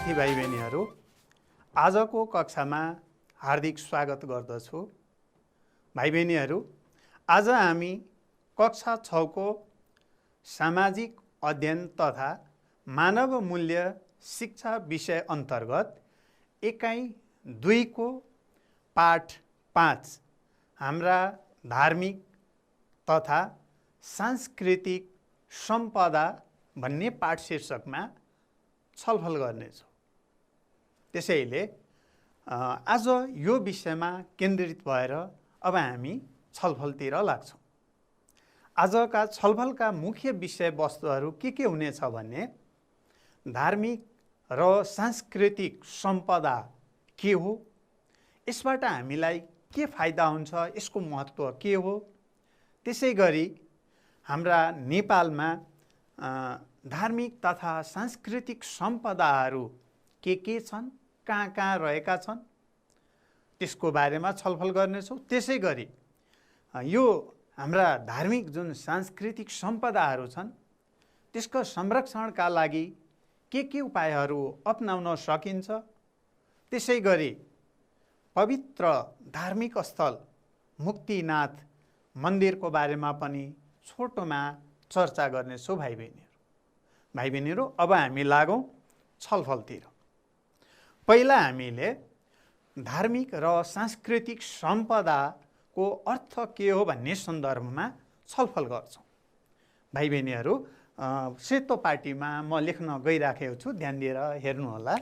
साथी भाइ बहिनीहरू, आजको कक्षामा हार्दिक स्वागत गर्दछु। भाइ बहिनीहरू, आज हामी कक्षा 6 को सामाजिक अध्ययन तथा मानव मूल्य शिक्षा विषय अन्तर्गत एकाइ 2 को पाठ 5 हाम्रा धार्मिक तथा सांस्कृतिक सम्पदा भन्ने पाठ शीर्षकमा छलफल गर्नेछौँ। त्यसैले आज यो विषयमा केन्द्रित भएर अब हामी छलफलतिर लाग्छौँ। आजका छलफलका मुख्य विषयवस्तुहरू के हुनेछ भने धार्मिक र सांस्कृतिक सम्पदा के हो, यसबाट हामीलाई के फाइदा हुन्छ, यसको महत्त्व के हो, त्यसैगरी हाम्रा नेपालमा धार्मिक तथा सांस्कृतिक सम्पदाहरू के छन्, कहाँ रहेका छन्, त्यसको बारेमा छलफल गर्नेछौँ। त्यसैगरी यो हाम्रा धार्मिक जुन सांस्कृतिक सम्पदाहरू छन् त्यसको संरक्षणका लागि के उपायहरू अपनाउन सकिन्छ, त्यसैगरी पवित्र धार्मिक स्थल मुक्तिनाथ मन्दिरको बारेमा पनि छोटोमा चर्चा गर्नेछौँ। भाइ बहिनीहरू, अब हामी लागौँ छलफलतिर। पहिला हामीले धार्मिक र सांस्कृतिक सम्पदाको अर्थ के हो भन्ने सन्दर्भमा छलफल गर्छौँ। भाइ बहिनीहरू, सेतो पाटीमा म लेख्न गइराखेको छु, ध्यान दिएर हेर्नुहोला।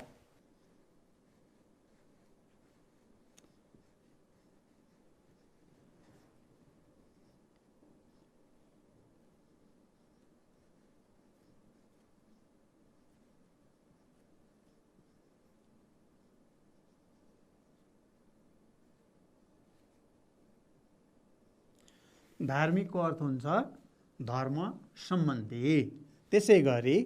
धार्मिकको अर्थ हुन्छ धर्म सम्बन्धी, त्यसैगरी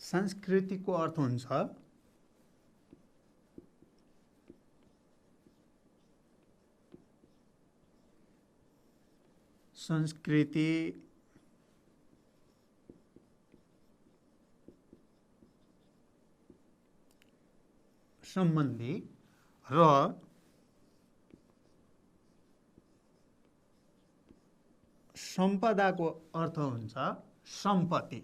सांस्कृतिकको अर्थ हुन्छ संस्कृति सम्बन्धी र सम्पदाको अर्थ हुन्छ सम्पत्ति।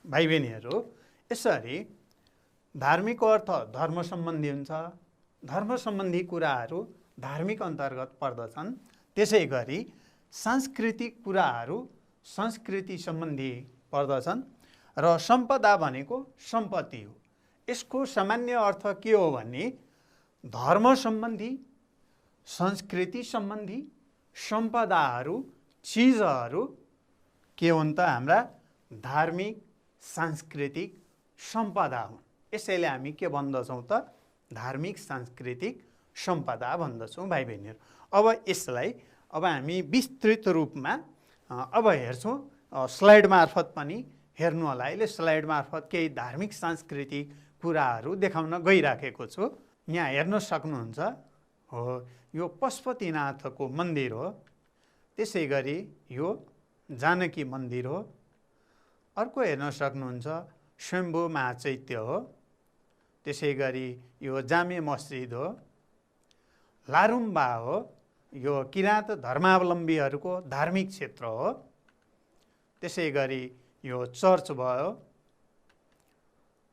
भाइ बहिनीहरू, यसरी धार्मिकको अर्थ धर्म सम्बन्धी हुन्छ, धर्म सम्बन्धी कुराहरू धार्मिक अन्तर्गत पर्दछन्। त्यसैगरी सांस्कृतिक कुराहरू संस्कृति सम्बन्धी पर्दछन् र सम्पदा भनेको सम्पत्ति हो। यसको सामान्य अर्थ के हो भने धर्म सम्बन्धी, संस्कृति सम्बन्धी सम्पदाहरू, चिजहरू के हुन् त हाम्रा धार्मिक सांस्कृतिक सम्पदा हुन्। यसैले हामी के भन्दछौँ त धार्मिक सांस्कृतिक सम्पदा भन्दछौँ। भाइ बहिनीहरू, अब यसलाई अब हामी विस्तृत रूपमा अब हेर्छौँ। स्लाइड मार्फत पनि हेर्नु होला। अहिले स्लाइड मार्फत केही धार्मिक सांस्कृतिक कुराहरू देखाउन गइराखेको छु। यहाँ हेर्न सक्नुहुन्छ, हो यो पशुपतिनाथको मन्दिर हो, त्यसैगरी यो जानकी मन्दिर हो। अर्को हेर्न सक्नुहुन्छ शम्भु महाचैत्य हो, त्यसैगरी यो जामे मस्जिद हो। लारुम्बा हो, यो किराँत धर्मावलम्बीहरूको धार्मिक क्षेत्र हो। त्यसैगरी यो चर्च भयो,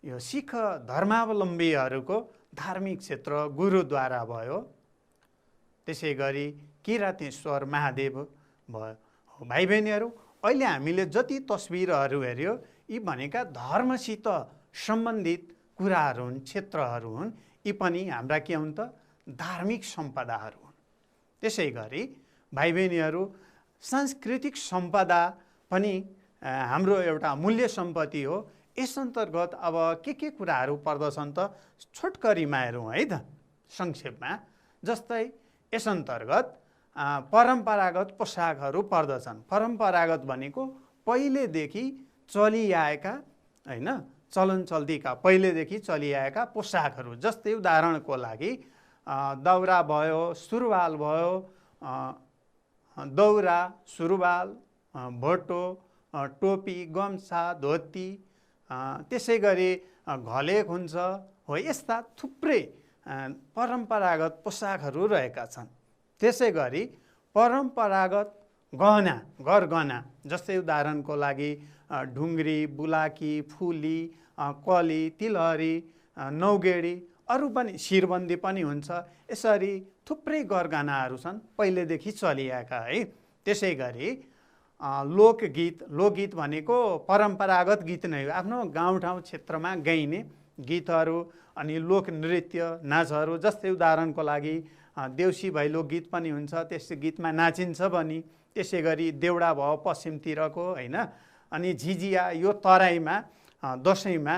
यो सिख धर्मावलम्बीहरूको धार्मिक क्षेत्र गुरुद्वारा भयो। त्यसैगरी किरातेश्वर महादेव भयो। भाइ बहिनीहरू, अहिले हामीले जति तस्बिरहरू हेऱ्यो यी भनेका धर्मसित सम्बन्धित कुराहरू हुन्, क्षेत्रहरू हुन्। यी पनि हाम्रा के हुन् त धार्मिक सम्पदाहरू हुन्। त्यसैगरी भाइ बहिनीहरू, सांस्कृतिक सम्पदा पनि हाम्रो एउटा मूल्य सम्पत्ति हो। यस अन्तर्गत अब के कुराहरू पर्दछन् त छोटकरीमा हेरौँ है त, संक्षेपमा। जस्तै यस अन्तर्गत परम्परागत पोसाकहरू पर्दछन्। परम्परागत भनेको पहिलेदेखि चलिआएका हैन चलन चल्तीका पहिलेदेखि चलिआएका पोसाकहरू, जस्तै उदाहरणको लागि दौरा भयो, सुरुवाल भयो, दौरा सुरुवाल, भोटो, टोपी, गम्छा, धोती, त्यसै गरी घलेक हुन्छ हो। यस्ता थुप्रै परम्परागत पोसाकहरू रहेका छन्। त्यसै गरी परम्परागत गहना, गरगहना, जस्तै उदाहरणको लागि ढुङ्ग्री, बुलाकी, फुली, कली, तिलहरी, नौगेडी, अरू पनि शिरबन्दी पनि हुन्छ। यसरी थुप्रै गरगहनाहरू छन् पहिलेदेखि चलिआएका है। त्यसै गरी लोकगीत, लोकगीत भनेको परम्परागत गीत नै हो, आफ्नो गाउँठाउँ क्षेत्रमा गाइने गीतहरू। अनि लोकनृत्य, नाचहरू, जस्तै उदाहरणको लागि देउसी भैलो गीत पनि हुन्छ, त्यस गीतमा नाचिन्छ पनि। त्यसै गरी देउडा भयो पश्चिमतिरको हैन, अनि झिझिया यो तराईमा दसैँमा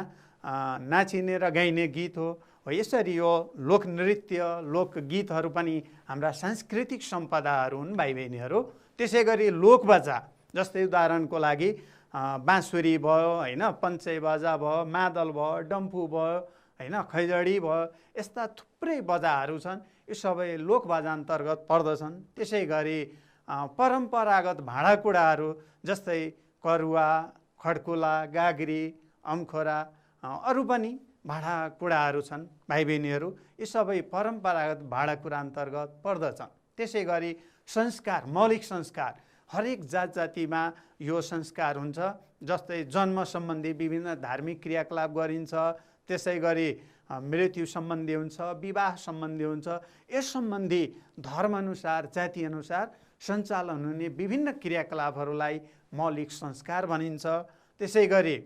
नाचिने र गाइने गीत हो। यसरी यो लोकनृत्य, लोकगीतहरू पनि हाम्रा सांस्कृतिक सम्पदाहरू हुन् भाइ बहिनीहरू। त्यसै गरी लोकबाजा, जस्तै उदाहरणको लागि बाँसुरी भयो हैन, पञ्चे बाजा भयो, मादल भयो, डम्फु भयो हैन, खैजडी भयो, यस्ता थुप्रै बजाहरू छन्। यो सबै लोकबाजा अन्तर्गत पर्दछन्। त्यसै गरी परम्परागत भाँडाकुँडाहरू, जस्तै करुवा, खड्कुला, गाग्री, अम्खोरा, अरू पनि भाँडाकुँडाहरू छन् भाइ बहिनीहरू। यी सबै परम्परागत भाँडाकुँडा अन्तर्गत पर्दछन्। त्यसै गरी संस्कार, मौलिक संस्कार, हरेक जात जातिमा यो संस्कार हुन्छ। जस्तै जन्म सम्बन्धी विभिन्न धार्मिक क्रियाकलाप गरिन्छ, त्यसै गरी मृत्यु सम्बन्धी हुन्छ, विवाह सम्बन्धी हुन्छ। यस सम्बन्धी धर्मअनुसार, जातिअनुसार सञ्चालन हुने विभिन्न क्रियाकलापहरूलाई मौलिक संस्कार भनिन्छ। त्यसै गरी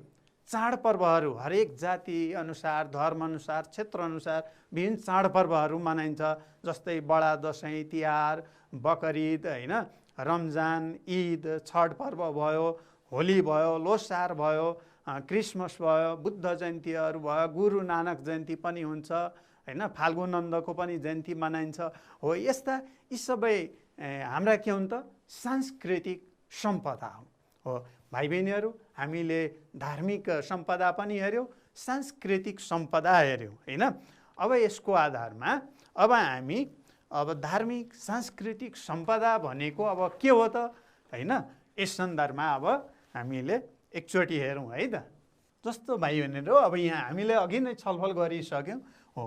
चाडपर्वहरू हरेक जाति अनुसार, धर्मअनुसार, क्षेत्रअनुसार विभिन्न चाडपर्वहरू मनाइन्छ। जस्तै बडा दसैँ, तिहार, बकरिद हैन, रमजान, ईद, छठ पर्व भयो, होली भयो, लोसार भयो, क्रिसमस भयो, बुद्ध जयन्तीहरू भयो, गुरु नानक जयन्ती पनि हुन्छ हैन, फाल्गुन नन्दको पनि जयन्ती मनाइन्छ हो। यस्ता यी सबै हाम्रा के हुन् त सांस्कृतिक सम्पदा हो। भाइ बहिनीहरू, हामीले धार्मिक सम्पदा पनि हेऱ्यौँ, सांस्कृतिक सम्पदा हेऱ्यौँ हैन। अब यसको आधारमा अब हामी धार्मिक सांस्कृतिक सम्पदा भनेको अब के हो त हैन, यस सन्दर्भमा अब हामीले एकचोटि हेरौँ है त। जस्तो भाइ बहिनीहरू, अब यहाँ हामीले अघि नै छलफल गरिसक्यौँ हो,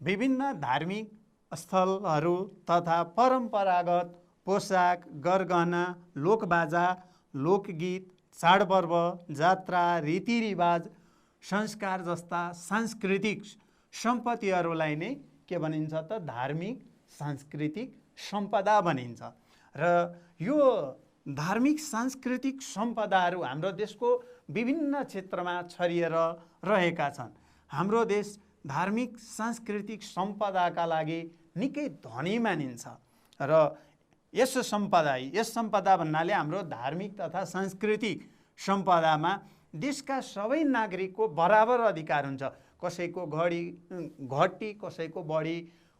विभिन्न धार्मिक स्थलहरू तथा परम्परागत पोसाक, गरगहना, लोकबाजा, लोकगीत, चाडपर्व, जात्रा, रीतिरिवाज, संस्कार जस्ता सांस्कृतिक सम्पत्तिहरूलाई नै के भनिन्छ त धार्मिक सांस्कृतिक सम्पदा भनिन्छ। र यो धार्मिक सांस्कृतिक सम्पदाहरू हाम्रो देशको विभिन्न क्षेत्रमा छरिएर रहेका छन्। हाम्रो देश धार्मिक सांस्कृतिक सम्पदाका लागि निकै धनी मानिन्छ। र यस सम्पदा भन्नाले हाम्रो धार्मिक तथा सांस्कृतिक सम्पदामा देशका सबै नागरिकको बराबर अधिकार हुन्छ। कसैको घटी कसैको बढी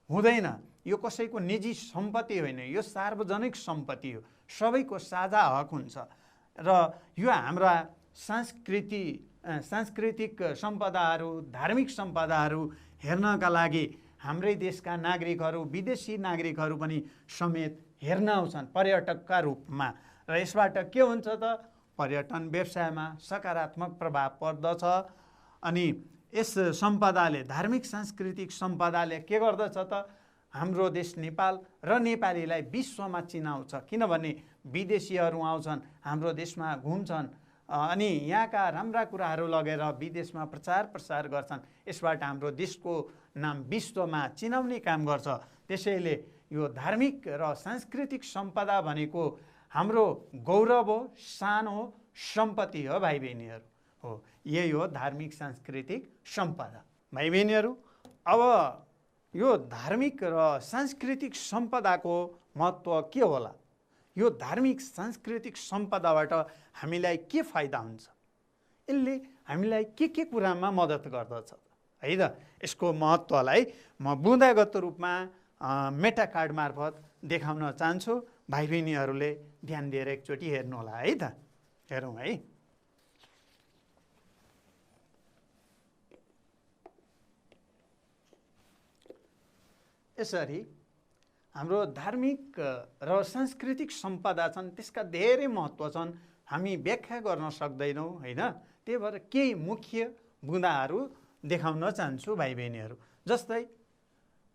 हुँदैन। यो कसैको निजी सम्पत्ति होइन, यो सार्वजनिक सम्पत्ति हो, सबैको साझा हक हुन्छ। र यो हाम्रा सांस्कृतिक सम्पदाहरू, धार्मिक सम्पदाहरू हेर्नका लागि हाम्रै देशका नागरिकहरू, विदेशी नागरिकहरू पनि समेत हेर्न आउँछन् पर्यटकका रूपमा। र यसबाट के हुन्छ त पर्यटन व्यवसायमा सकारात्मक प्रभाव पर्दछ। अनि यस सम्पदाले, धार्मिक सांस्कृतिक सम्पदाले के गर्दछ त हाम्रो देश नेपाल र नेपालीलाई विश्वमा चिनाउँछ। किनभने विदेशीहरू आउँछन्, हाम्रो देशमा घुम्छन्, अनि यहाँका राम्रा कुराहरू लगेर विदेशमा प्रचार प्रसार गर्छन्। यसबाट हाम्रो देशको नाम विश्वमा चिनाउने काम गर्छ। त्यसैले यो धार्मिक र सांस्कृतिक सम्पदा भनेको हाम्रो गौरव हो, शान हो, सम्पत्ति हो भाइ बहिनीहरू हो। यही हो धार्मिक सांस्कृतिक सम्पदा। भाइ बहिनीहरू, अब यो धार्मिक र सांस्कृतिक सम्पदाको महत्त्व के होला? यो धार्मिक सांस्कृतिक सम्पदाबाट हामीलाई के फाइदा हुन्छ? यसले हामीलाई के कुरामा मद्दत गर्दछ है त? यसको महत्त्वलाई म बुँदागत रूपमा मेटा कार्ड मार्फत देखाउन चाहन्छु। भाइ बहिनीहरूले ध्यान दिएर एकचोटि हेर्नु होला है त। हेरौँ है। यसरी हाम्रो धार्मिक र सांस्कृतिक सम्पदा छन्, त्यसका धेरै महत्त्व छन्, हामी व्याख्या गर्न सक्दैनौँ होइन। त्यही भएर केही मुख्य बुँदाहरू देखाउन चाहन्छु भाइ बहिनीहरू। जस्तै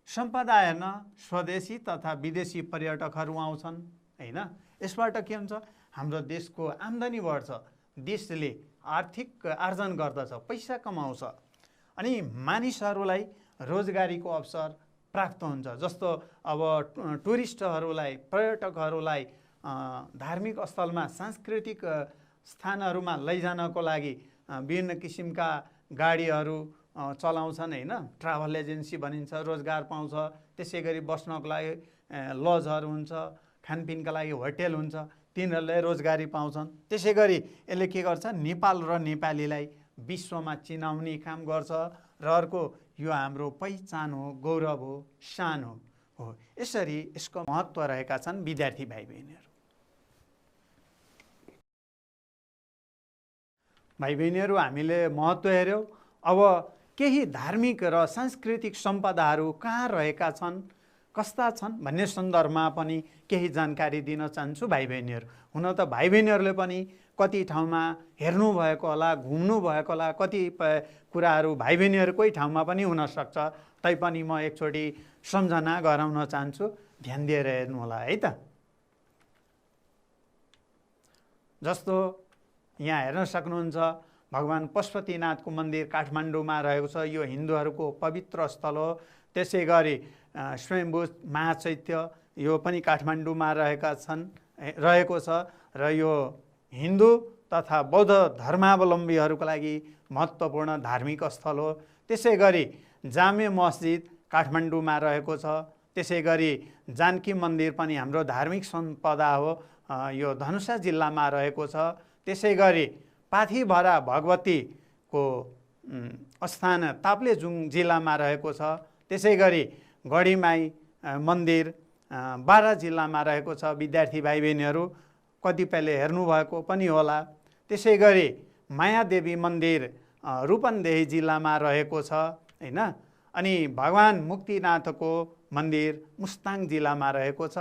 सम्पदा हेर्न स्वदेशी तथा विदेशी पर्यटकहरू आउँछन् होइन। यसबाट के हुन्छ, हाम्रो देशको आम्दानी बढ्छ, देशले आर्थिक आर्जन गर्दछ, पैसा कमाउँछ, अनि मानिसहरूलाई रोजगारीको अवसर प्राप्त हुन्छ। जस्तो अब टुरिस्टहरूलाई, पर्यटकहरूलाई धार्मिक स्थलमा, सांस्कृतिक स्थानहरूमा लैजानको लागि विभिन्न किसिमका गाडीहरू चलाउँछन् होइन। ट्राभल एजेन्सी भनिन्छ, रोजगार पाउँछ। त्यसै गरी बस्नको लागि लजहरू हुन्छ, खानपिनका लागि होटेल हुन्छ, तिनीहरूले रोजगारी पाउँछन्। त्यसै गरी यसले के गर्छ, नेपाल र नेपालीलाई विश्वमा चिनाउने काम गर्छ। र अर्को, यो हाम्रो पहिचान हो, गौरव हो, शान हो। यसरी यसको महत्त्व रहेका छन् विद्यार्थी भाइ बहिनीहरू। भाइ बहिनीहरू, हामीले महत्त्व हेऱ्यौँ। अब केही धार्मिक र सांस्कृतिक सम्पदाहरू कहाँ रहेका छन्, कस्ता छन् भन्ने सन्दर्भमा पनि केही जानकारी दिन चाहन्छु भाइ बहिनीहरू। हुन त भाइ बहिनीहरूले पनि कति ठाउँमा हेर्नुभएको होला, घुम्नु भएको होला, कतिपय कुराहरू भाइ बहिनीहरूकै ठाउँमा पनि हुनसक्छ। तैपनि म एकचोटि सम्झना गराउन चाहन्छु, ध्यान दिएर हेर्नु होला है त। जस्तो यहाँ हेर्न सक्नुहुन्छ, भगवान पशुपतिनाथको मन्दिर काठमाडौँमा रहेको छ। यो हिन्दूहरूको पवित्र स्थल हो। त्यसै गरी स्वयम्भू महाचैत्य, यो पनि काठमाडौँमा रहेको छ र यो हिन्दू तथा बौद्ध धर्मावलम्बीहरूको लागि महत्त्वपूर्ण धार्मिक स्थल हो। त्यसै गरी जामे मस्जिद काठमाडौँमा रहेको छ। त्यसै गरी जानकी मन्दिर पनि हाम्रो धार्मिक सम्पदा हो, यो धनुषा जिल्लामा रहेको छ। त्यसै गरी पाथीभरा भगवतीको स्थान ताप्लेजुङ जिल्लामा रहेको छ। त्यसै गरी गढीमाई मन्दिर बारा जिल्लामा रहेको छ। विद्यार्थी भाइ बहिनीहरू कतिपयले हेर्नुभएको पनि होला। त्यसै गरी मायादेवी मन्दिर रूपन्देही जिल्लामा रहेको छ होइन। अनि भगवान मुक्तिनाथको मन्दिर मुस्ताङ जिल्लामा रहेको छ।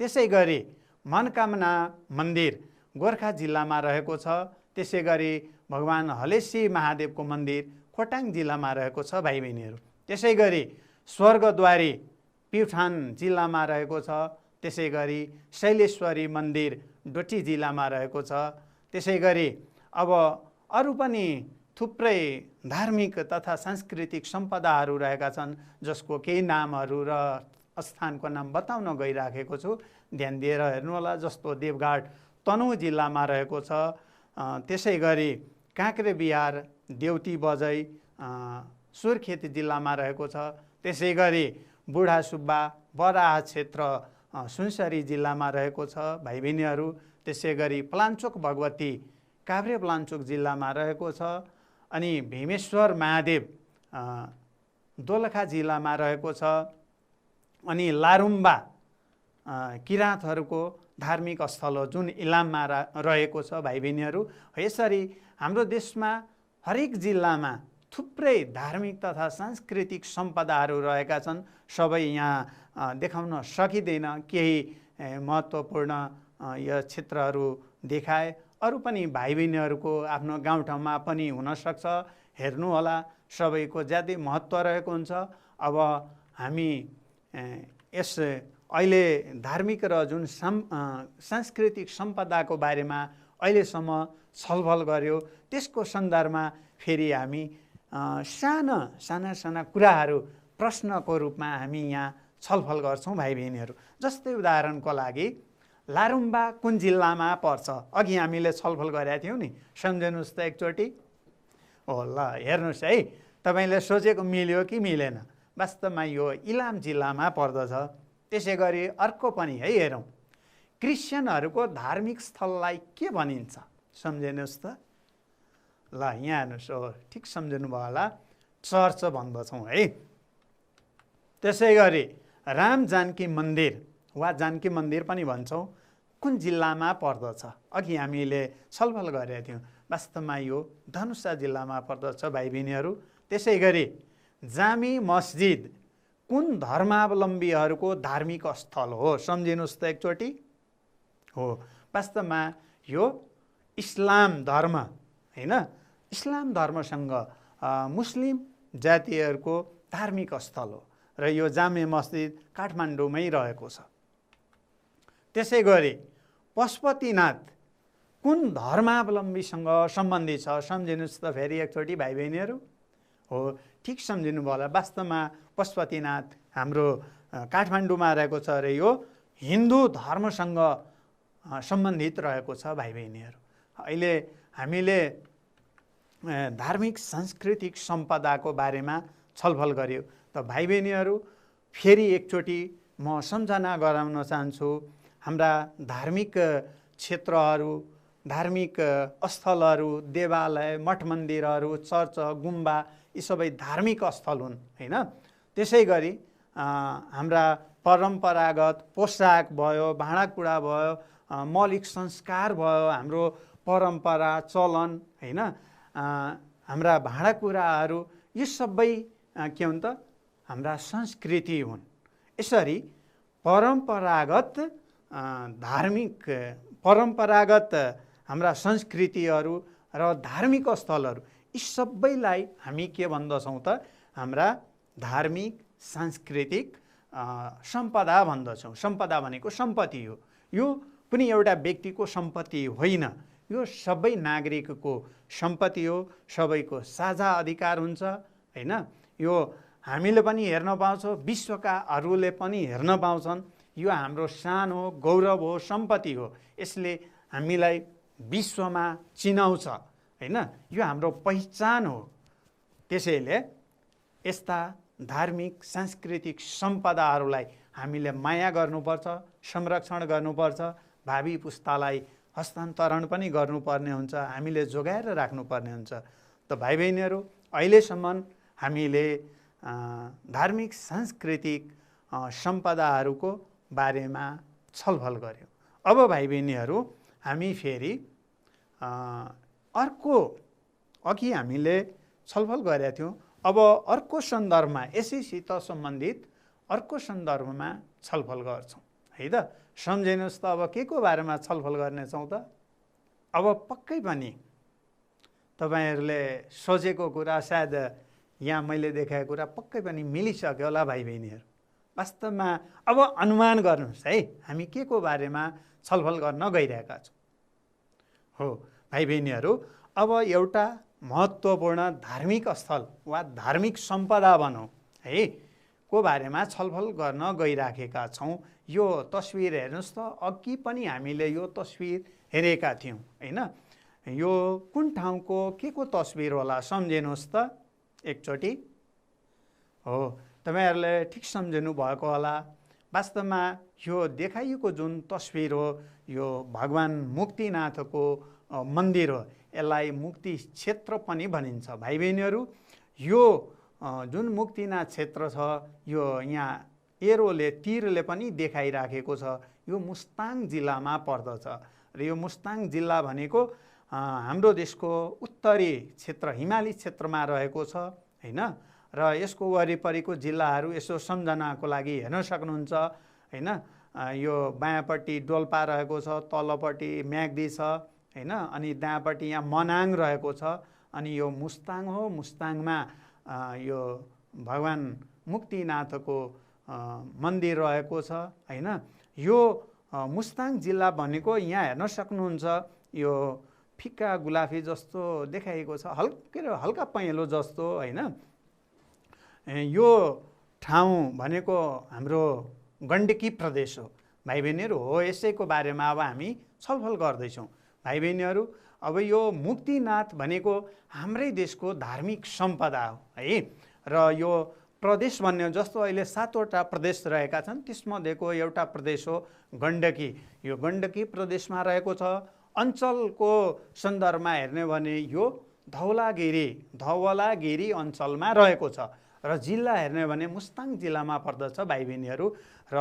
त्यसै गरी मनकामना मन्दिर गोर्खा जिल्लामा रहेको छ। त्यसै गरी भगवान हलेसी महादेवको मन्दिर खोटाङ जिल्लामा रहेको छ भाइ बहिनीहरू। त्यसै गरी स्वर्गद्वारी प्युठान जिल्लामा रहेको छ। त्यसै गरी शैलेश्वरी मन्दिर डोटी जिल्लामा रहेको छ। त्यसै गरी अब अरू पनि थुप्रै धार्मिक तथा सांस्कृतिक सम्पदाहरू रहेका छन्, जसको केही नामहरू र स्थानको नाम बताउन गइराखेको छु, ध्यान दिएर हेर्नु होला। जस्तो देवघाट तनहुँ जिल्लामा रहेको छ। त्यसै गरी काँक्रेबिहार देउती बजै सुर्खेत जिल्लामा रहेको छ। त्यसै गरी बुढा सुब्बा बराह क्षेत्र सुनसरी जिल्लामा रहेको छ भाइ बहिनीहरू। त्यसै गरी पलाञ्चोक भगवती काभ्रे पलाञ्चोक जिल्लामा रहेको छ। अनि भीमेश्वर महादेव दोलखा जिल्लामा रहेको छ। अनि लारुम्बा किराँतहरूको धार्मिक स्थल हो, जुन इलाममा रहेको छ भाइ बहिनीहरू। यसरी हाम्रो देशमा हरेक जिल्लामा थुप्रै धार्मिक तथा सांस्कृतिक सम्पदाहरू रहेका छन्। सबै यहाँ देखाउन सकिँदैन, केही महत्त्वपूर्ण यो क्षेत्रहरू देखाए। अरू पनि भाइ बहिनीहरूको आफ्नो गाउँठाउँमा पनि हुनसक्छ, हेर्नु होला। सबैको ज्यादै महत्त्व रहेको हुन्छ। अब हामी यस अहिले धार्मिक र जुन सांस्कृतिक सम्पदाको बारेमा अहिलेसम्म छलफल गर्यो, त्यसको सन्दर्भमा फेरि हामी साना कुराहरू प्रश्नको रूपमा हामी यहाँ छलफल गर्छौँ भाइ बहिनीहरू। जस्तै उदाहरणको लागि लारुम्बा कुन जिल्लामा पर्छ, अघि हामीले छलफल गरेका थियौँ नि, सम्झिनुहोस् त एकचोटि। हो ल, हेर्नुहोस् है, तपाईँले सोचेको मिल्यो कि मिलेन। वास्तवमा यो इलाम जिल्लामा पर्दछ। त्यसै गरी अर्को पनि है, हेरौँ, क्रिस्चियनहरूको धार्मिक स्थललाई के भनिन्छ, सम्झिनुहोस् त। ल यहाँ हेर्नुहोस्, हो ठिक सम्झिनु भयो होला, चर्च भन्दछौँ है। त्यसै गरी राम जानकी मन्दिर वा जानकी मन्दिर पनि भन्छौँ, कुन जिल्लामा पर्दछ? अघि हामीले छलफल गरेका थियौँ। वास्तवमा यो धनुषा जिल्लामा पर्दछ भाइ बहिनीहरू। त्यसै गरी जामी मस्जिद कुन धर्मावलम्बीहरूको धार्मिक स्थल हो? सम्झिनुहोस् त एकचोटि। हो, वास्तवमा यो इस्लाम धर्म, होइन, इस्लाम धर्मसँग मुस्लिम जातीयहरूको धार्मिक स्थल हो र यो जामे मस्जिद काठमाडौँमै रहेको छ। त्यसै गरी पशुपतिनाथ कुन धर्मावलम्बीसँग सम्बन्धित छ? सम्झिनुहोस् त फेरि एकचोटि भाइ बहिनीहरू। हो, ठिक सम्झिनु भयो होला। वास्तवमा पशुपतिनाथ हाम्रो काठमाडौँमा रहेको छ र यो हिन्दू धर्मसँग सम्बन्धित रहेको छ भाइ बहिनीहरू। अहिले हामीले धार्मिक सांस्कृतिक सम्पदाको बारेमा छलफल गऱ्यौँ। त भाइ बहिनीहरू फेरि एकचोटि म सम्झना गराउन चाहन्छु। हाम्रा धार्मिक क्षेत्रहरू, धार्मिक स्थलहरू, देवालय, मठ मन्दिरहरू, चर्च, गुम्बा यी सबै धार्मिक स्थल हुन्, होइन। त्यसै गरी हाम्रा परम्परागत पोसाक भयो, भाँडाकुँडा भयो, मौलिक संस्कार भयो, हाम्रो परम्परा चलन, होइन, हाम्रा भाँडाकुँडाहरू यी सबै के हुन् त? हाम्रा संस्कृति हुन्। यसरी परम्परागत हाम्रा संस्कृतिहरू र धार्मिक स्थलहरू यी सबैलाई हामी के भन्दछौँ त? हाम्रा धार्मिक सांस्कृतिक सम्पदा भन्दछौँ। सम्पदा भनेको सम्पत्ति हो। यो कुनै एउटा व्यक्तिको सम्पत्ति होइन, यो सबै नागरिकको सम्पत्ति हो, सबैको साझा अधिकार हुन्छ, होइन। यो हामीले पनि हेर्न पाउँछौँ, विश्वका अरूले पनि हेर्न पाउँछन्। यो हाम्रो शान हो, गौरव हो, सम्पत्ति हो। यसले हामीलाई विश्वमा चिनाउँछ, होइन। यो हाम्रो पहिचान हो। त्यसैले यस्ता धार्मिक सांस्कृतिक सम्पदाहरूलाई हामीले माया गर्नुपर्छ, संरक्षण गर्नुपर्छ, भावी पुस्तालाई हस्तान्तरण पनि गर्नुपर्ने हुन्छ, हामीले जोगाएर राख्नुपर्ने हुन्छ। त भाइ बहिनीहरू, अहिलेसम्म हामीले धार्मिक सांस्कृतिक सम्पदाहरूको बारेमा छलफल गऱ्यौँ। अब भाइ बहिनीहरू हामी फेरि अर्को, अघि हामीले छलफल गरेका थियौँ, अब अर्को सन्दर्भमा, यसैसित सम्बन्धित अर्को सन्दर्भमा छलफल गर्छौँ, है त। सम्झिनुहोस् त अब के को बारेमा छलफल गर्नेछौँ त? अब पक्कै पनि तपाईँहरूले सोचेको कुरा, सायद यहाँ मैले देखाएको कुरा पक्कै पनि मिलिसक्यो होला भाइ बहिनीहरू। वास्तवमा अब अनुमान गर्नुहोस् है, हामी के को बारेमा छलफल गर्न गइरहेका छौँ। हो भाइ बहिनीहरू, अब एउटा महत्त्वपूर्ण धार्मिक स्थल वा धार्मिक सम्पदा भनौँ है को बारेमा छलफल गर्न गइराखेका छौँ। यो तस्विर हेर्नुहोस् त, अघि पनि हामीले यो तस्विर हेरेका थियौँ, होइन। यो कुन ठाउँको के को तस्विर होला? सम्झिनुहोस् त एकचोटि। हो, तपाईँहरूले ठिक सम्झिनु भएको होला। वास्तवमा यो देखाइएको जुन तस्विर हो, यो भगवान् मुक्तिनाथको मन्दिर हो। यसलाई मुक्ति क्षेत्र पनि भनिन्छ भाइ बहिनीहरू। यो जुन मुक्तिनाथ क्षेत्र छ, यो यहाँ एरोले, तीरले पनि देखाइराखेको छ। यो मुस्ताङ जिल्लामा पर्दछ र यो मुस्ताङ जिल्ला भनेको हाम्रो देशको उत्तरी क्षेत्र, हिमाली क्षेत्रमा रहेको छ, होइन। र यसको वरिपरिको जिल्लाहरू यसो सम्झनाको लागि हेर्न सक्नुहुन्छ, होइन। यो बायाँपट्टि डोल्पा रहेको छ, तल्लोपट्टि म्याग्दी छ, होइन। अनि दायाँपट्टि यहाँ मनाङ रहेको छ। अनि यो मुस्ताङ हो। मुस्ताङमा यो भगवान् मुक्तिनाथको मन्दिर रहेको छ, होइन। यो मुस्ताङ जिल्ला भनेको यहाँ हेर्न सक्नुहुन्छ, यो फिक्का गुलाफी जस्तो देखाइएको छ, हल्का पहेँलो जस्तो, होइन। यो ठाउँ भनेको हाम्रो गण्डकी प्रदेश हो भाइ बहिनीहरू। हो, यसैको बारेमा अब हामी छलफल गर्दैछौँ भाइ बहिनीहरू। अब यो मुक्तिनाथ भनेको हाम्रै देशको धार्मिक सम्पदा हो, है। र यो प्रदेश भन्ने जस्तो अहिले 7वटा प्रदेश रहेका छन्, त्यसमध्येको एउटा प्रदेश हो गण्डकी। यो गण्डकी प्रदेशमा रहेको छ। अञ्चलको सन्दर्भमा हेर्ने भने यो धवलागिरी अञ्चलमा रहेको छ। र जिल्ला हेर्ने भने मुस्ताङ जिल्लामा पर्दछ भाइ बहिनीहरू। र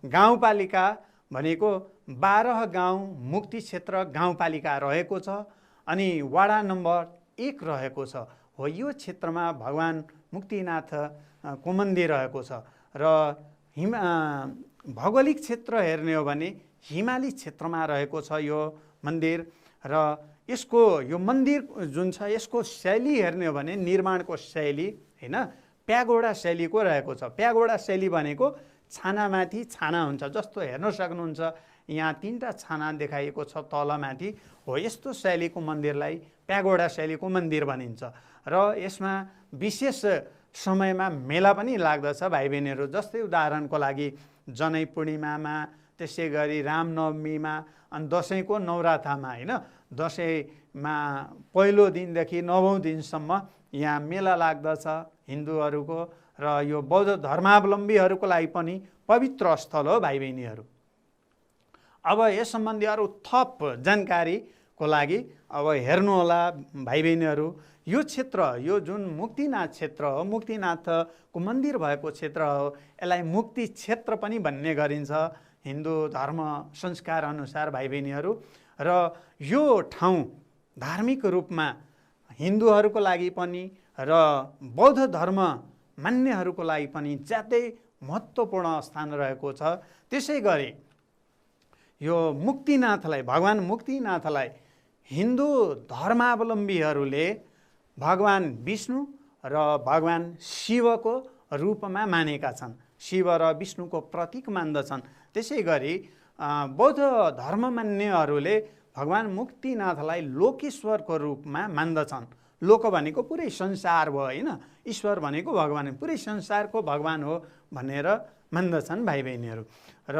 गाउँपालिका भनेको 12 गाउँ मुक्ति क्षेत्र गाउँपालिका रहेको छ अनि वडा नम्बर 1 रहेको छ। हो यो क्षेत्रमा भगवान मुक्तिनाथको मन्दिर रहेको छ र भौगोलिक क्षेत्र हेर्ने हो भने हिमाली क्षेत्रमा रहेको छ यो मन्दिर र यसको यो मन्दिर जुन छ यसको शैली हेर्ने हो भने निर्माणको शैली हैन प्यागोडा शैलीको रहेको छ। प्यागोडा शैली भनेको छानामाथि छाना हुन्छ, जस्तो हेर्न सक्नुहुन्छ यहाँ 3टा छाना देखाइएको छ तलमाथि। हो यस्तो शैलीको मन्दिरलाई प्यागोडा शैलीको मन्दिर भनिन्छ र यसमा विशेष समयमा मेला पनि लाग्दछ भाइ बहिनीहरू। जस्तै उदाहरणको लागि जनै पूर्णिमामा, त्यसै गरी रामनवमीमा अनि दसैँको नवराथामा हैन दसैँमा पहिलो दिनदेखि 9औं दिनसम्म यहाँ मेला लाग्दछ हिन्दूहरूको र यो बौद्ध धर्मावलम्बीहरूको लागि पनि पवित्र स्थल हो भाइ बहिनीहरू। अब यस सम्बन्धी अरू थप जानकारीको लागि अब हेर्नुहोला भाइ बहिनीहरू। यो क्षेत्र यो जुन मुक्तिनाथ क्षेत्र हो, मुक्तिनाथको मन्दिर भएको क्षेत्र हो, यसलाई मुक्ति क्षेत्र पनि भन्ने गरिन्छ हिन्दू धर्म संस्कार अनुसार भाइ बहिनीहरू। र यो ठाउँ धार्मिक रूपमा हिन्दूहरूको लागि पनि र बौद्ध धर्म मान्नेहरूको लागि पनि ज्यादै महत्त्वपूर्ण स्थान रहेको छ। त्यसै गरी यो मुक्तिनाथलाई भगवान मुक्तिनाथलाई हिन्दू धर्मावलम्बीहरूले भगवान विष्णु र भगवान शिवको रूपमा मानेका छन्, शिव र विष्णुको प्रतीक मान्दछन्। त्यसै गरी बौद्ध धर्म मान्नेहरूले भगवान मुक्तिनाथलाई लोकेश्वरको रूपमा मान्दछन्। लोक भनेको पुरै संसार भयो हैन, ईश्वर भनेको भगवान, पुरै संसारको भगवान हो भनेर मान्दछन् भाइ बहिनीहरू। र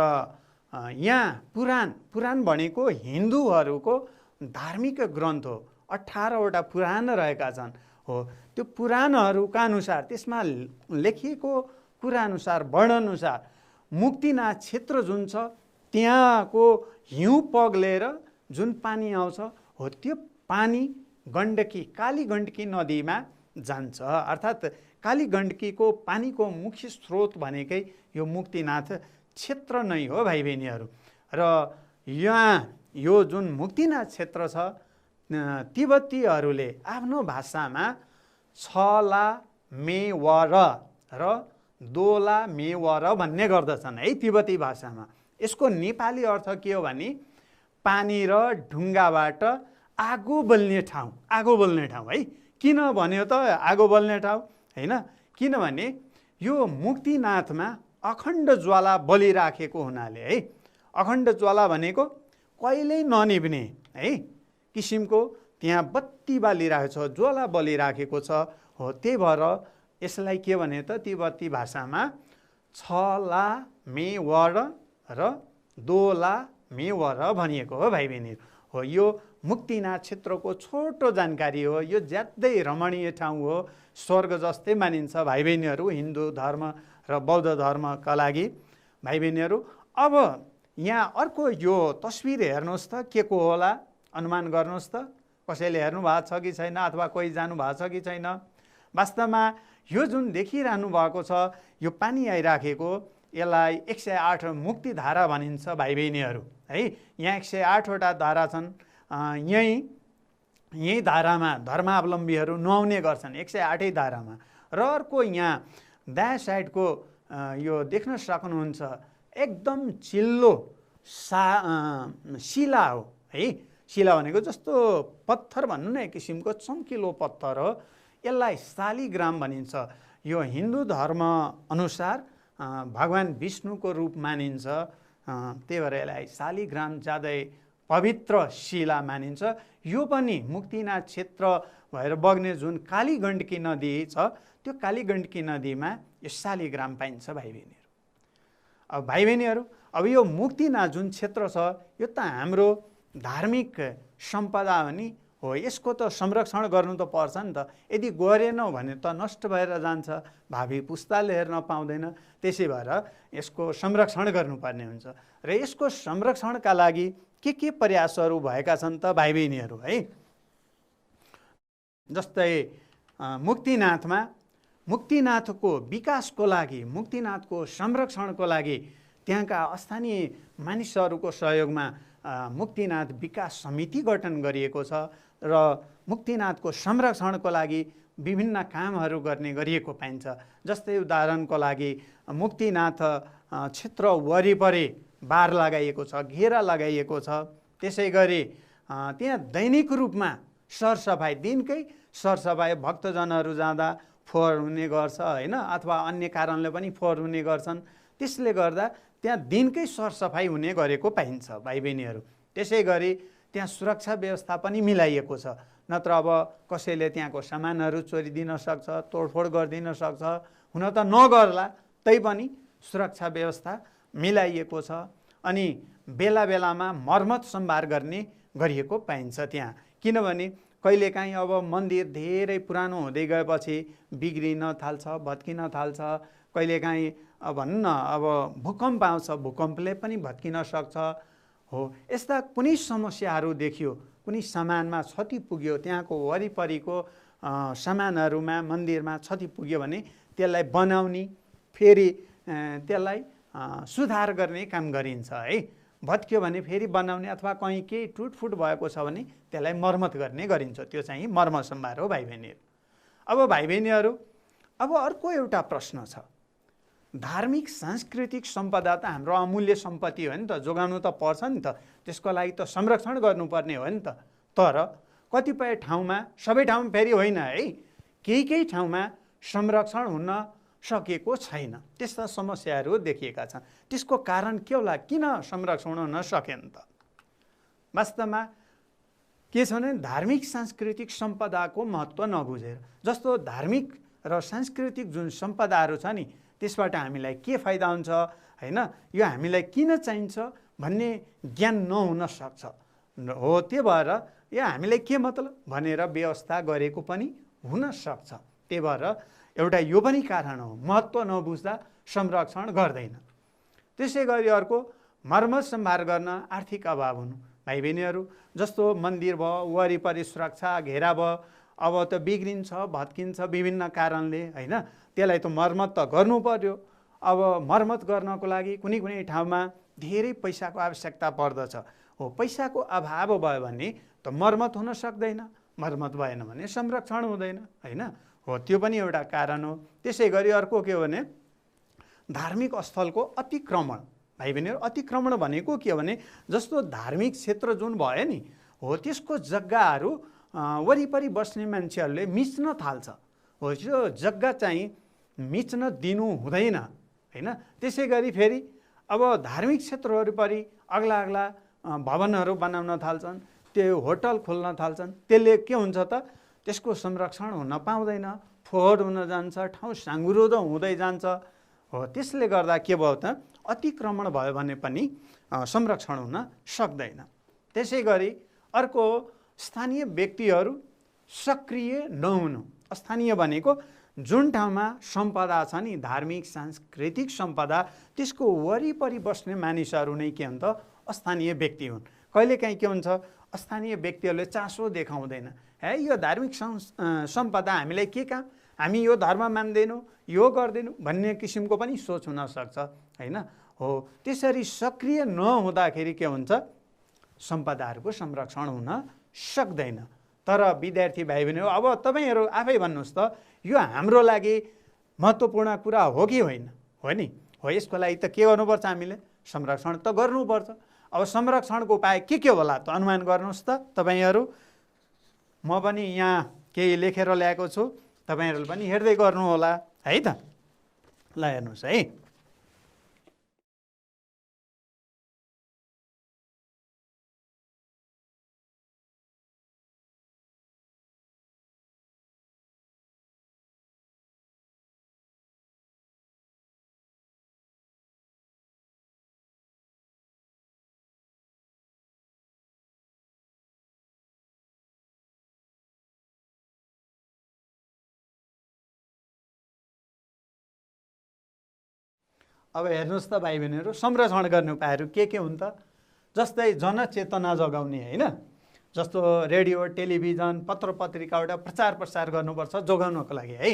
यहाँ पुराण भनेको हिन्दूहरूको धार्मिक ग्रन्थ हो, 18वटा पुराण रहेका छन्। हो त्यो पुराणहरूका अनुसार त्यसमा लेखिएको कुरा अनुसार वर्णनअनुसार मुक्तिनाथ क्षेत्र जुन छ त्यहाँको हिउँ पग्लेर जुन पानी आउँछ हो त्यो पानी गण्डकी काली गण्डकी नदीमा जान्छ। अर्थात् काली गण्डकीको पानीको मुख्य स्रोत भनेकै यो मुक्तिनाथ क्षेत्र नै हो भाइ बहिनीहरू। र यहाँ यो जुन मुक्तिनाथ क्षेत्र छ तिब्बतीहरूले आफ्नो भाषामा छला मेवर र दोला मेवर भन्ने गर्दछन् है तिब्बती भाषामा। यसको नेपाली अर्थ के हो भने पानी र ढुङ्गाबाट आगो बल्ने ठाउँ, आगो बल्ने ठाउँ है। किन भन्यो त आगो बल्ने ठाउँ हैन, किनभने यो मुक्तिनाथमा अखण्ड ज्वाला बलिराखेको हुनाले है, अखण्ड ज्वाला भनेको कहिल्यै ननिभ्ने है किसिमको त्यहाँ बत्ती बालिरहेको छ, ज्वाला बलिराखेको छ। हो त्यही भएर यसलाई के भने त तिब्बती भाषामा छला मेवर र दोला मेवर भनिएको हो भाइ बहिनी। हो यो मुक्तिनाथ क्षेत्रको छोटो जानकारी हो। यो ज्यादै रमणीय ठाउँ हो, स्वर्ग जस्तै मानिन्छ भाइ बहिनीहरू हिन्दू धर्म र बौद्ध धर्मका लागि भाइ बहिनीहरू। अब यहाँ अर्को यो तस्बिर हेर्नुहोस् त के को होला, अनुमान गर्नुहोस् त। कसैले हेर्नु भएको छ कि छैन अथवा कोही जानु भएको छ कि छैन। वास्तवमा यो जुन देखिरहनु भएको छ यो पानी आइराखेको यसलाई 108 मुक्तिधारा भनिन्छ भाइ बहिनीहरू है। यहाँ 108वटा धारा छन्। यही धारामा धर्मावलम्बीहरू नुहाउने गर्छन् 108 धारामा। र अर्को यहाँ दायाँ साइडको यो देख्न सक्नुहुन्छ एकदम चिल्लो शिला हो है। शिला भनेको जस्तो पत्थर भन्नु न एक किसिमको चम्किलो पत्थर हो। यसलाई शालिग्राम भनिन्छ। यो हिन्दू धर्म अनुसार भगवान विष्णुको रूप मानिन्छ, त्यही भएर यसलाई शालिग्राम ज्यादै पवित्र शिला मानिन्छ। यो पनि मुक्तिनाथ क्षेत्र भएर बग्ने जुन काली गण्डकी नदी छ त्यो काली गण्डकी नदीमा यो शालिग्राम पाइन्छ भाइ बहिनीहरू। अब भाइ बहिनीहरू अब यो मुक्तिनाथ जुन क्षेत्र छ यो त हाम्रो धार्मिक सम्पदा हो नि हो, यसको त संरक्षण गर्नु त पर्छ नि त। यदि गरेनौँ भने त नष्ट भएर जान्छ, भावी पुस्ताले हेर्न पाउँदैन। त्यसै भएर यसको संरक्षण गर्नुपर्ने हुन्छ र यसको संरक्षणका लागि के प्रयासहरू भएका छन् त भाइ बहिनीहरू है। जस्तै मुक्तिनाथमा मुक्तिनाथको विकासको लागि, मुक्तिनाथको संरक्षणको लागि त्यहाँका स्थानीय मानिसहरूको सहयोगमा मुक्तिनाथ विकास समिति गठन गरिएको छ र मुक्तिनाथको संरक्षणको लागि विभिन्न कामहरू गर्ने गरिएको पाइन्छ। जस्तै उदाहरणको लागि मुक्तिनाथ क्षेत्र वरिपरि बार लगाइएको छ, घेरा लगाइएको छ। त्यसै गरी त्यहाँ दैनिक रूपमा सरसफाइ, दिनकै सरसफाइ, भक्तजनहरू जाँदा फोहोर हुने गर्छ होइन, अथवा अन्य कारणले पनि फोहोर हुने गर्छन्। त्यसले गर्दा त्यहाँ दिनकै सरसफाइ हुने गरेको पाइन्छ भाइ बहिनीहरू। त्यसै गरी त्यहाँ सुरक्षा व्यवस्था पनि मिलाइएको छ, नत्र अब कसैले त्यहाँको सामानहरू चोरिदिन सक्छ, तोडफोड गरिदिन सक्छ। हुन त नगर्ला, तैपनि सुरक्षा व्यवस्था मिलाइएको छ। अनि बेला बेलामा मर्मत सम्भार गर्ने गरिएको पाइन्छ त्यहाँ। किनभने कहिलेकाहीँ अब मन्दिर धेरै पुरानो हुँदै गएपछि बिग्रिन थाल्छ, भत्किन थाल्छ। कहिलेकाहीँ भनौँ न अब भूकम्प आउँछ, भूकम्पले पनि भत्किन सक्छ हो। यस्ता कुनै समस्याहरू देखियो, कुनै सामानमा क्षति पुग्यो, त्यहाँको वरिपरिको सामानहरूमा, मन्दिरमा क्षति पुग्यो भने त्यसलाई बनाउने, फेरि त्यसलाई सुधार गर्ने काम गरिन्छ है। भत्क्यो भने फेरि बनाउने, अथवा कहीँ केही टुटफुट भएको छ भने त्यसलाई मर्मत गर्ने गरिन्छ। त्यो चाहिँ मर्म सम्भार हो भाइ बहिनीहरू। अब भाइ बहिनीहरू, अब अर्को एउटा प्रश्न छ। धार्मिक सांस्कृतिक सम्पदा त हाम्रो अमूल्य सम्पत्ति हो नि त, जोगाउनु त पर्छ नि त, त्यसको लागि त संरक्षण गर्नुपर्ने हो नि त। तर कतिपय ठाउँमा, सबै ठाउँमा फेरि होइन है, केही ठाउँमा संरक्षण हुन सकेको छैन। त्यस्ता समस्याहरू देखिएका छन्। त्यसको कारण के होला, किन संरक्षण हुन सकेन त? वास्तवमा के छ भने धार्मिक सांस्कृतिक सम्पदाको महत्त्व नबुझेर। जस्तो धार्मिक र सांस्कृतिक जुन सम्पदाहरू छ नि, त्यसबाट हामीलाई के फाइदा हुन्छ होइन, यो हामीलाई किन चाहिन्छ भन्ने ज्ञान नहुन सक्छ हो। त्यो भएर यो हामीलाई के मतलब भनेर व्यवस्था गरेको पनि हुनसक्छ। त्यही भएर एउटा यो पनि कारण हो, महत्त्व नबुझ्दा संरक्षण गर्दैन। त्यसै गरी अर्को, मर्मत सम्भार गर्न आर्थिक अभाव हुनु। भाइ बहिनीहरू, जस्तो मन्दिर भयो, वरिपरि सुरक्षा घेरा भयो, अब त बिग्रिन्छ, भत्किन्छ विभिन्न कारणले होइन, त्यसलाई त मर्मत त गर्नु पर्यो। अब मर्मत गर्नको लागि कुनै ठाउँमा धेरै पैसाको आवश्यकता पर्दछ हो। पैसाको अभाव भयो भने त मर्मत हुन सक्दैन, मर्मत भएन भने संरक्षण हुँदैन होइन हो। त्यो पनि एउटा कारण हो। त्यसै गरी अर्को के हो भने धार्मिक स्थलको अतिक्रमण। भाइ बहिनीहरू, अतिक्रमण भनेको के हो भने जस्तो धार्मिक क्षेत्र जुन भयो नि हो, त्यसको जग्गाहरू वरिपरि बस्ने मान्छेहरूले मिच्न थाल्छ हो। त्यो जग्गा चाहिँ मिच्न दिनु हुँदैन होइन। त्यसै गरी फेरि अब धार्मिक क्षेत्र वरिपरि अग्ला अग्ला भवनहरू बनाउन थाल्छन्, त्यो होटल खोल्न थाल्छन्। त्यसले के हुन्छ त, त्यसको संरक्षण हुन पाउँदैन, फोहोर हुन जान्छ, ठाउँ साँघुरो हुँदै जान्छ हो। त्यसले गर्दा के भयो त, अतिक्रमण भयो भने पनि संरक्षण हुन सक्दैन। त्यसै गरी अर्को, स्थानीय व्यक्तिहरू सक्रिय नहुनु। स्थानीय भनेको जुन ठाउँमा सम्पदा छ नि, धार्मिक सांस्कृतिक सम्पदा, त्यसको वरिपरि बस्ने मानिसहरू नै के हुन्छ, स्थानीय व्यक्ति हुन्। कहिलेकाहीँ के हुन्छ, स्थानीय व्यक्तिहरूले चासो देखाउँदैन, है यो धार्मिक सम्पदा हामीलाई के काम, हामी यो धर्म मान्दैनौँ, यो गर्दैनौँ भन्ने किसिमको पनि सोच हुनसक्छ होइन हो। त्यसरी सक्रिय नहुँदाखेरि के हुन्छ, सम्पदाहरूको संरक्षण हुन सक्दैन। तर विद्यार्थी भाइ बहिनीहरू, अब तपाईँहरू आफै भन्नुहोस् त, यो हाम्रो लागि महत्त्वपूर्ण कुरा हो कि होइन? हो नि हो। यसको लागि त के गर्नुपर्छ, हामीले संरक्षण त गर्नुपर्छ। अब संरक्षणको उपाय के होला त अनुमान गर्नुहोस् त तपाईँहरू। म पनि यहाँ केही लेखेर ल्याएको छु, तपाईँहरूले पनि हेर्दै गर्नु होला है त। ल हेर्नुहोस् है, अब हेर्नुहोस् त भाइ बहिनीहरू, संरक्षण गर्ने उपायहरू के हुन् त? जस्तै जनचेतना जगाउने होइन, जस्तो रेडियो, टेलिभिजन, पत्र पत्रिकाबाट प्रचार प्रसार गर्नुपर्छ जोगाउनको लागि है।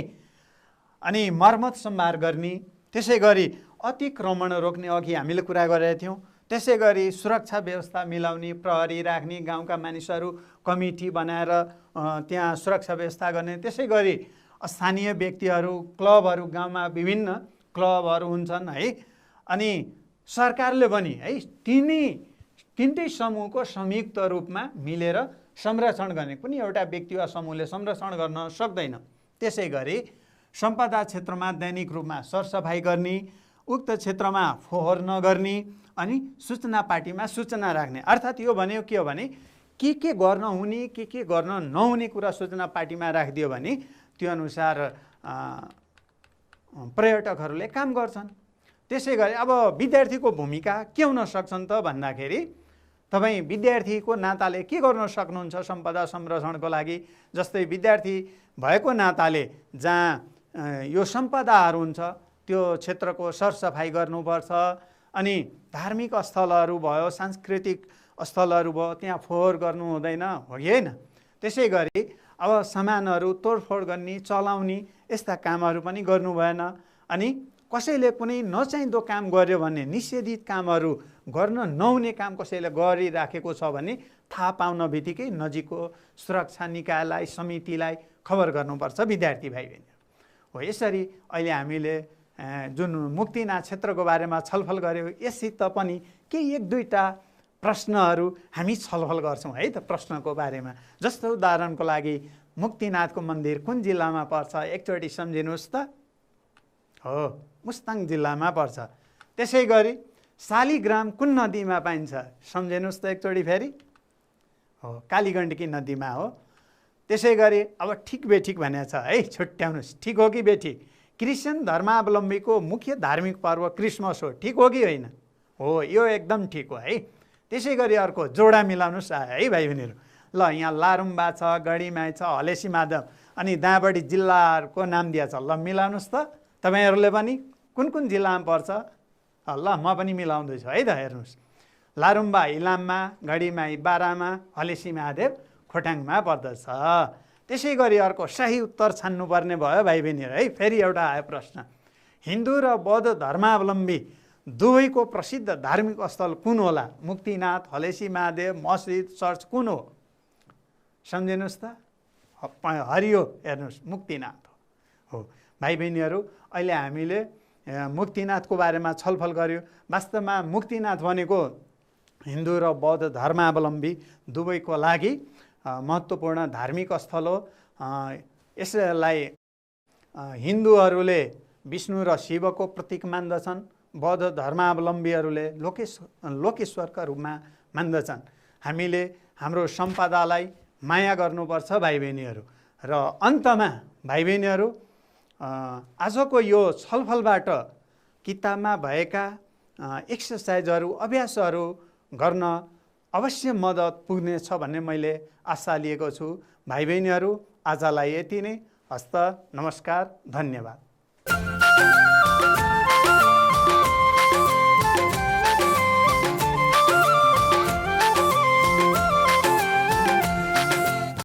अनि मर्मत सम्भार गर्ने। त्यसै गरी अतिक्रमण रोक्ने अघि हामीले कुरा गरेका थियौँ। त्यसै गरी सुरक्षा व्यवस्था मिलाउने, प्रहरी राख्ने, गाउँका मानिसहरू कमिटी बनाएर त्यहाँ सुरक्षा व्यवस्था गर्ने। त्यसै गरी स्थानीय व्यक्तिहरू, क्लबहरू, गाउँमा विभिन्न क्लबहरू हुन्छन् है। अनि सरकारले पनि है तिनटै समूहको संयुक्त रूपमा मिलेर संरक्षण गर्ने, कुनै एउटा व्यक्ति वा समूहले संरक्षण गर्न सक्दैन। त्यसै गरी सम्पदा क्षेत्रमा दैनिक रूपमा सरसफाइ गर्ने, उक्त क्षेत्रमा फोहोर नगर्ने, अनि सूचना पार्टीमा सूचना राख्ने। अर्थात् यो भन्यो के हो भने के गर्न हुने, के गर्न नहुने कुरा सूचना पार्टीमा राखिदियो भने त्यो अनुसार पर्यटकहरूले काम गर्छन्। त्यसै गरी अब विद्यार्थीको भूमिका के हुन सक्छन् त भन्दाखेरि तपाईँ विद्यार्थीको नाताले के गर्न सक्नुहुन्छ सम्पदा संरक्षणको लागि? जस्तै विद्यार्थी भएको नाताले जहाँ यो सम्पदाहरू हुन्छ त्यो क्षेत्रको सरसफाइ गर्नुपर्छ। अनि धार्मिक स्थलहरू भयो, सांस्कृतिक स्थलहरू भयो, त्यहाँ फोहोर गर्नु हुँदैन, हो कि होइन? त्यसै गरी अब सामानहरू तोडफोड गर्ने, चलाउने यस्ता कामहरू पनि गर्नु भएन। अनि कसैले कुनै नचाहिँदो काम गर्यो भने, निषेधित कामहरू गर्न नहुने काम कसैले गरिराखेको छ भने थाहा पाउन बित्तिकै नजिकको सुरक्षा निकायलाई, समितिलाई खबर गर्नुपर्छ विद्यार्थी भाइ बहिनीहरू। हो, यसरी अहिले हामीले जुन मुक्तिनाथ क्षेत्रको बारेमा छलफल गऱ्यौँ, यससित पनि केही एक दुईवटा प्रश्नहरू हामी छलफल गर्छौँ है त प्रश्नको बारेमा। जस्तो उदाहरणको लागि मुक्तिनाथको मन्दिर कुन जिल्लामा पर्छ एकचोटि सम्झिनुहोस् त? हो, मुस्ताङ जिल्लामा पर्छ। त्यसै गरी शालिग्राम कुन नदीमा पाइन्छ सम्झिनुहोस् त एकचोटि फेरि? हो, कालीगण्डकी नदीमा हो। त्यसै गरी अब ठिक बेठिक भनेको छ है, छुट्याउनुहोस्, ठिक हो कि बेठिक? क्रिस्चियन धर्मावलम्बीको मुख्य धार्मिक पर्व क्रिसमस हो, ठिक हो कि होइन? हो, यो एकदम ठिक हो है। त्यसै गरी अर्को जोडा मिलाउनुहोस् है भाइ बहिनीहरू। ल, यहाँ लारुम्बा छ, गढीमाई छ, हलेसी माधव, अनि दाँबडी जिल्लाहरूको नाम दिएछ। ल, मिलाउनुहोस् त तपाईँहरूले पनि कुन कुन जिल्लामा पर्छ? ल, म पनि मिलाउँदैछु है त। हेर्नुहोस्, लारुम्बा इलाममा, गढीमाई बारामा, हलेसी महादेव खोटाङमा पर्दछ। त्यसै गरी अर्को सही उत्तर छान्नुपर्ने भयो भाइ बहिनीहरू है। फेरि एउटा आयो प्रश्न, हिन्दू र बौद्ध धर्मावलम्बी दुवैको प्रसिद्ध धार्मिक स्थल कुन होला? मुक्तिनाथ, हलेसी महादेव, मस्जिद, चर्च कुन हो? सम्झिनुहोस् त? हरियो, हेर्नुहोस्, मुक्तिनाथ हो। भाइ बहिनीहरू, अहिले हामीले मुक्तिनाथको बारेमा छलफल गऱ्यौँ। वास्तवमा मुक्तिनाथ भनेको हिन्दू र बौद्ध धर्मावलम्बी दुवैको लागि महत्त्वपूर्ण धार्मिक स्थल हो। यसलाई हिन्दूहरूले विष्णु र शिवको प्रतीक मान्दछन्, बौद्ध धर्मावलम्बीहरूले लोकेश्वरका रूपमा मान्दछन्। हामीले हाम्रो सम्पदालाई माया गर्नुपर्छ भाइ बहिनीहरू। र अन्तमा भाइ बहिनीहरू, आजको यो छलफलबाट किताबमा भएका एक्सर्साइजहरू, अभ्यासहरू गर्न अवश्य मद्दत पुग्नेछ भन्ने मैले आशा लिएको छु। भाइ बहिनीहरू, आजलाई यति नै। हस्त, नमस्कार, धन्यवाद।